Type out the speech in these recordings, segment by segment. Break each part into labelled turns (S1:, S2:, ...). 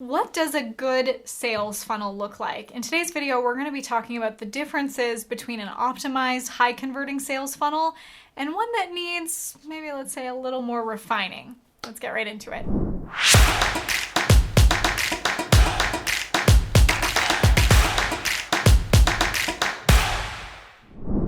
S1: What does a good sales funnel look like? In today's video, we're going to be talking about the differences between an optimized, high converting sales funnel and one that needs maybe, let's say, a little more refining. Let's get right into it.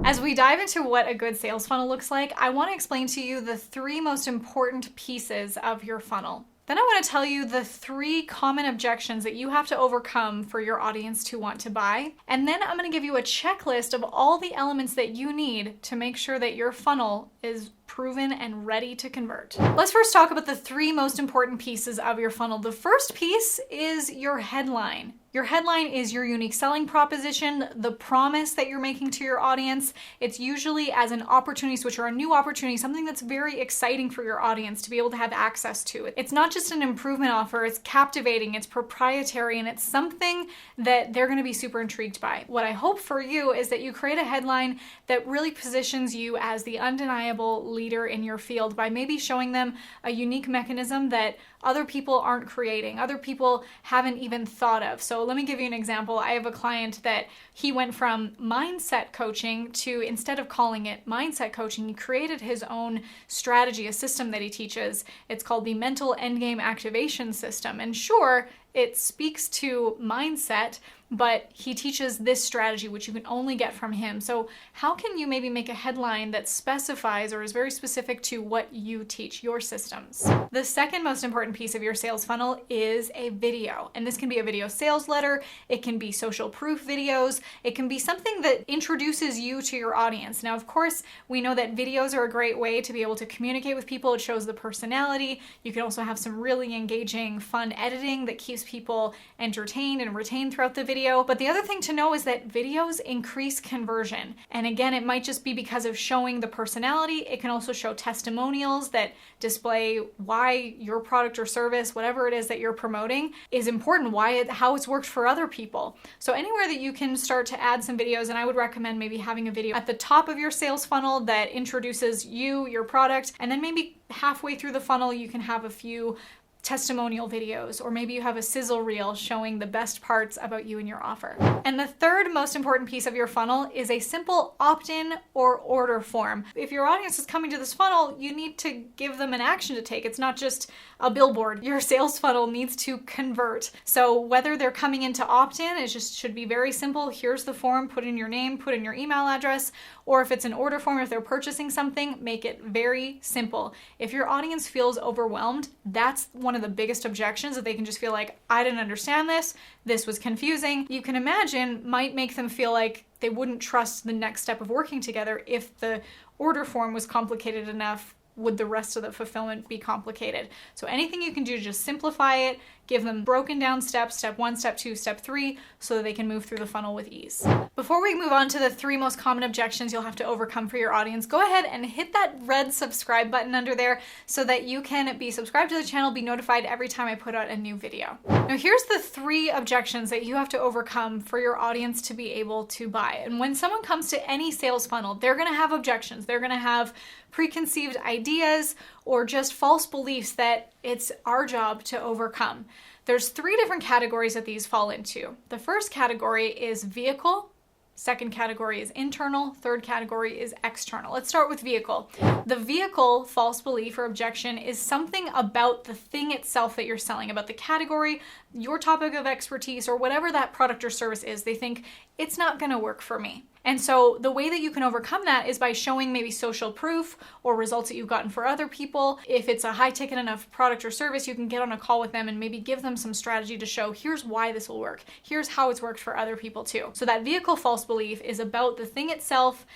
S1: As we dive into what a good sales funnel looks like, I want to explain to you the three most important pieces of your funnel. Then I want to tell you the three common objections that you have to overcome for your audience to want to buy. And then I'm going to give you a checklist of all the elements that you need to make sure that your funnel is proven and ready to convert. Let's first talk about the three most important pieces of your funnel. The first piece is your headline. Your headline is your unique selling proposition, the promise that you're making to your audience. It's usually as an opportunity switch or a new opportunity, something that's very exciting for your audience to be able to have access to. It's not just an improvement offer, it's captivating, it's proprietary, and it's something that they're going to be super intrigued by. What I hope for you is that you create a headline that really positions you as the undeniable leader in your field by maybe showing them a unique mechanism that other people aren't creating, other people haven't even thought of. So let me give you an example. I have a client that he went from mindset coaching to, instead of calling it mindset coaching, he created his own strategy, a system that he teaches. It's called the Mental Endgame Activation System. And sure, it speaks to mindset, but he teaches this strategy, which you can only get from him. So how can you maybe make a headline that specifies or is very specific to what you teach, your systems? The second most important piece of your sales funnel is a video. And this can be a video sales letter. It can be social proof videos. It can be something that introduces you to your audience. Now, of course, we know that videos are a great way to be able to communicate with people. It shows the personality. You can also have some really engaging, fun editing that keeps people entertained and retained throughout the video. But the other thing to know is that videos increase conversion. And again, it might just be because of showing the personality. It can also show testimonials that display why your product or service, whatever it is that you're promoting, is important, how it's worked for other people. So anywhere that you can start to add some videos, and I would recommend maybe having a video at the top of your sales funnel that introduces you, your product, and then maybe halfway through the funnel, you can have a few testimonial videos, or maybe you have a sizzle reel showing the best parts about you and your offer. And the third most important piece of your funnel is a simple opt-in or order form. If your audience is coming to this funnel, you need to give them an action to take. It's not just a billboard. Your sales funnel needs to convert. So whether they're coming in to opt-in, it just should be very simple. Here's the form, put in your name, put in your email address, or if it's an order form, if they're purchasing something, make it very simple. If your audience feels overwhelmed, that's one of the biggest objections, that they can just feel like, I didn't understand this was confusing. You can imagine might make them feel like they wouldn't trust the next step of working together. If the order form was complicated enough, would the rest of the fulfillment be complicated? So anything you can do to just simplify it, give them broken down steps, step 1, step 2, step 3, so that they can move through the funnel with ease. Before we move on to the three most common objections you'll have to overcome for your audience, go ahead and hit that red subscribe button under there so that you can be subscribed to the channel, be notified every time I put out a new video. Now here's the three objections that you have to overcome for your audience to be able to buy. And when someone comes to any sales funnel, they're gonna have objections. They're gonna have preconceived ideas or just false beliefs that it's our job to overcome. There's three different categories that these fall into. The first category is vehicle. Second category is internal. Third category is external. Let's start with vehicle. The vehicle false belief or objection is something about the thing itself that you're selling, about the category, your topic of expertise, or whatever that product or service is. They think it's not going to work for me. And so the way that you can overcome that is by showing maybe social proof or results that you've gotten for other people. If it's a high ticket enough product or service, you can get on a call with them and maybe give them some strategy to show, here's why this will work. Here's how it's worked for other people too. So that vehicle false belief is about the thing itself,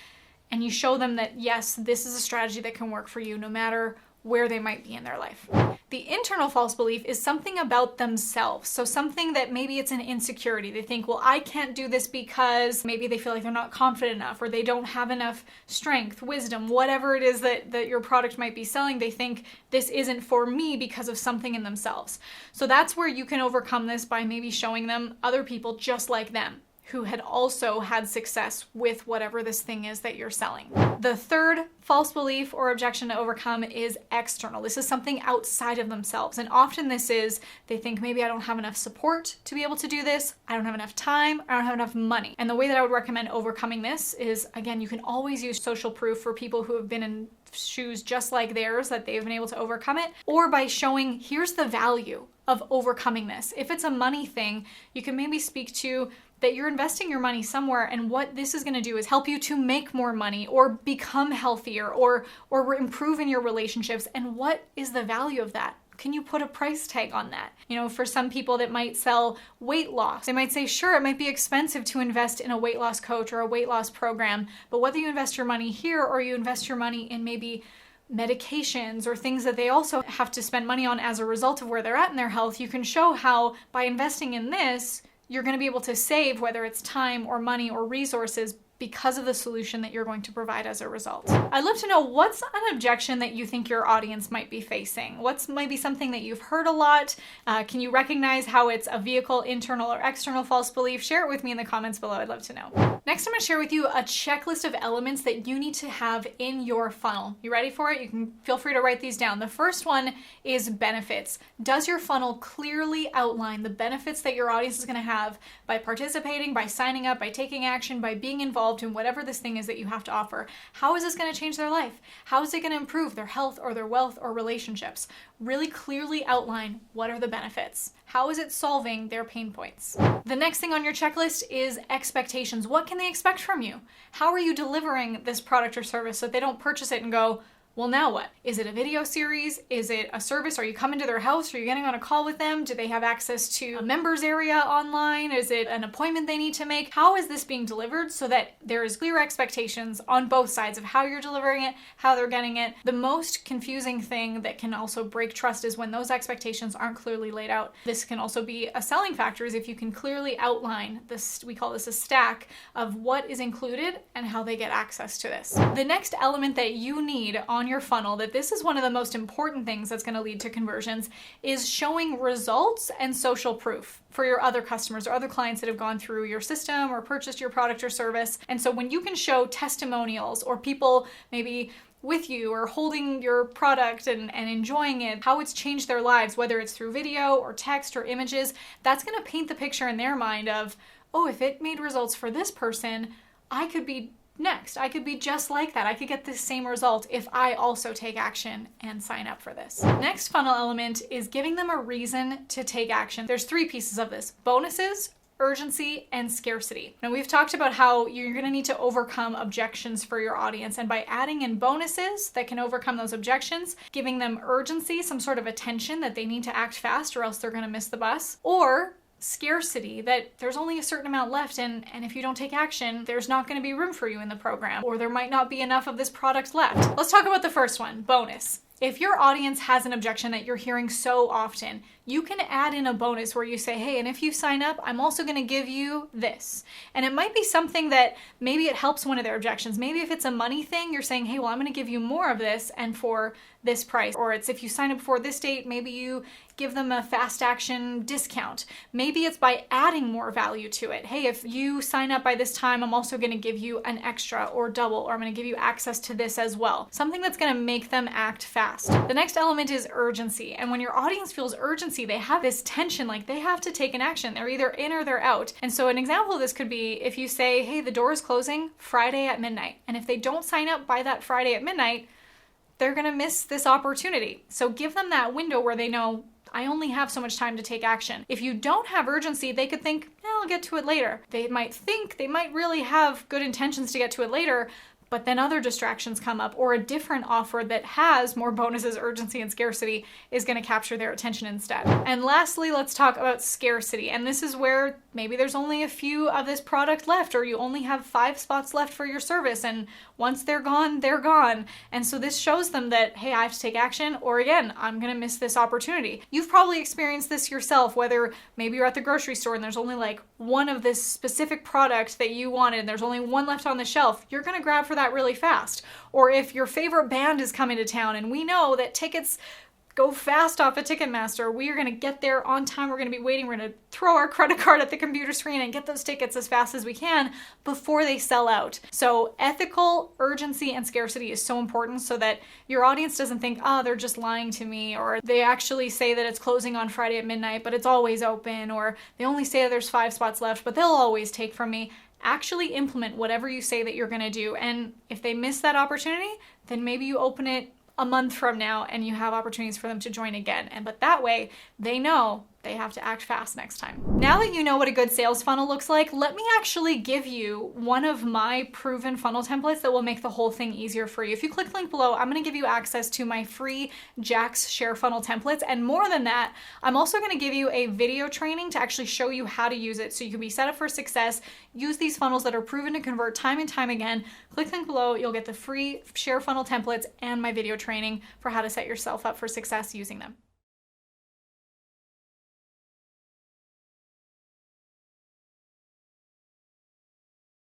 S1: and you show them that yes, this is a strategy that can work for you no matter where they might be in their life. The internal false belief is something about themselves. So something that maybe it's an insecurity. They think, well, I can't do this because maybe they feel like they're not confident enough, or they don't have enough strength, wisdom, whatever it is that your product might be selling. They think this isn't for me because of something in themselves. So that's where you can overcome this by maybe showing them other people just like them who had also had success with whatever this thing is that you're selling. The third false belief or objection to overcome is external. This is something outside of themselves. And often this is, they think maybe I don't have enough support to be able to do this. I don't have enough time. I don't have enough money. And the way that I would recommend overcoming this is, again, you can always use social proof for people who have been in shoes just like theirs, that they've been able to overcome it, or by showing here's the value of overcoming this. If it's a money thing, you can maybe speak to that you're investing your money somewhere, and what this is going to do is help you to make more money or become healthier or improve in your relationships. And what is the value of that? Can you put a price tag on that? You know, for some people that might sell weight loss, they might say, sure, it might be expensive to invest in a weight loss coach or a weight loss program, but whether you invest your money here or you invest your money in maybe medications or things that they also have to spend money on as a result of where they're at in their health, you can show how by investing in this, you're going to be able to save, whether it's time or money or resources, because of the solution that you're going to provide as a result. I'd love to know, what's an objection that you think your audience might be facing? What's maybe something that you've heard a lot? Can you recognize how it's a vehicle, internal or external false belief? Share it with me in the comments below. I'd love to know. Next, I'm going to share with you a checklist of elements that you need to have in your funnel. You ready for it? You can feel free to write these down. The first one is benefits. Does your funnel clearly outline the benefits that your audience is going to have by participating, by signing up, by taking action, by being involved in whatever this thing is that you have to offer? How is this going to change their life? How is it going to improve their health or their wealth or relationships? Really clearly outline what are the benefits. How is it solving their pain points? The next thing on your checklist is expectations. What can they expect from you? How are you delivering this product or service so that they don't purchase it and go, well, now what? Is it a video series? Is it a service? Are you coming to their house? Are you getting on a call with them? Do they have access to a members area online? Is it an appointment they need to make? How is this being delivered so that there is clear expectations on both sides of how you're delivering it, how they're getting it? The most confusing thing that can also break trust is when those expectations aren't clearly laid out. This can also be a selling factor, is if you can clearly outline this, we call this a stack of what is included and how they get access to this. The next element that you need on your funnel, that this is one of the most important things that's going to lead to conversions, is showing results and social proof for your other customers or other clients that have gone through your system or purchased your product or service. And so when you can show testimonials or people maybe with you or holding your product and enjoying it, how it's changed their lives, whether it's through video or text or images, that's going to paint the picture in their mind of, oh, if it made results for this person, I could be next. I could be just like that. I could get this same result if I also take action and sign up for this. Next funnel element is giving them a reason to take action. There's three pieces of this: bonuses, urgency, and scarcity. Now, we've talked about how you're going to need to overcome objections for your audience, and by adding in bonuses that can overcome those objections, giving them urgency, some sort of attention that they need to act fast or else they're going to miss the bus, or scarcity, that there's only a certain amount left, and if you don't take action, there's not going to be room for you in the program, or there might not be enough of this product left. Let's talk about the first one, bonus. If your audience has an objection that you're hearing so often, you can add in a bonus where you say, hey, and if you sign up, I'm also going to give you this. And it might be something that maybe it helps one of their objections. Maybe if it's a money thing, you're saying, hey, well, I'm going to give you more of this and for this price. Or it's if you sign up before this date, maybe you give them a fast action discount. Maybe it's by adding more value to it. Hey, if you sign up by this time, I'm also going to give you an extra or double, or I'm going to give you access to this as well. Something that's going to make them act fast. The next element is urgency. And when your audience feels urgency, they have this tension, like they have to take an action. They're either in or they're out. And so an example of this could be if you say, hey, the door is closing Friday at midnight. And if they don't sign up by that Friday at midnight, they're going to miss this opportunity. So give them that window where they know, I only have so much time to take action. If you don't have urgency, they could think, I'll get to it later. They might think they might really have good intentions to get to it later, but then other distractions come up, or a different offer that has more bonuses, urgency, and scarcity is going to capture their attention instead. And lastly, let's talk about scarcity. And this is where maybe there's only a few of this product left, or you only have 5 spots left for your service, and once they're gone, they're gone. And so this shows them that, hey, I have to take action, or again, I'm going to miss this opportunity. You've probably experienced this yourself, whether maybe you're at the grocery store and there's only like one of this specific product that you wanted, and there's only one left on the shelf. You're going to grab for that really fast. Or if your favorite band is coming to town, and we know that tickets go fast off at Ticketmaster. We are going to get there on time. We're going to be waiting. We're going to throw our credit card at the computer screen and get those tickets as fast as we can before they sell out. So ethical urgency and scarcity is so important so that your audience doesn't think, oh, they're just lying to me, or they actually say that it's closing on Friday at midnight, but it's always open, or they only say that there's 5 spots left, but they'll always take from me. Actually implement whatever you say that you're going to do. And if they miss that opportunity, then maybe you open it a month from now and you have opportunities for them to join again. But that way they know they have to act fast next time. Now that you know what a good sales funnel looks like, let me actually give you one of my proven funnel templates that will make the whole thing easier for you. If you click the link below, I'm gonna give you access to my free Jaxxed share funnel templates. And more than that, I'm also gonna give you a video training to actually show you how to use it so you can be set up for success, use these funnels that are proven to convert time and time again. Click the link below, you'll get the free share funnel templates and my video training for how to set yourself up for success using them.